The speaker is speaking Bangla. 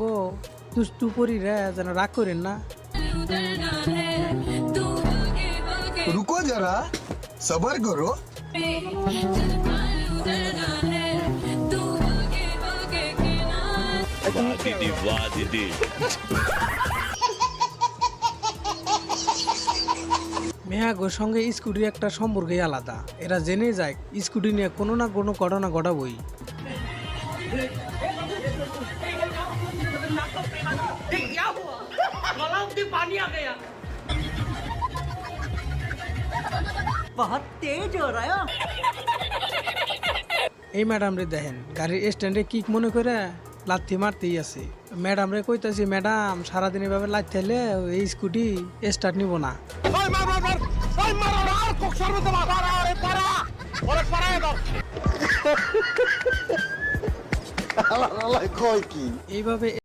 ও দুষ্টু পরি রে যেন রাগ করেন না। रुको जरा सबर करो। वाह दीदी वाह दीदी। মেহাগোর সঙ্গে স্কুটির একটা সম্পর্কই আলাদা। এরা জেনে যায় স্কুটি নিয়ে কোনো না কোনো ঘটনা ঘটাবই। बहुत तेज हो रहा है। এই ম্যাডাম রে দেখেন গাড়ির স্ট্যান্ডে কিক মনে করে লাথি মারতেই আছে। ম্যাডাম রে কইতাছি ম্যাডাম সারাদিন এভাবে লাথি হলে এই স্কুটি স্টার্ট নিব না। কয় কি এইভাবে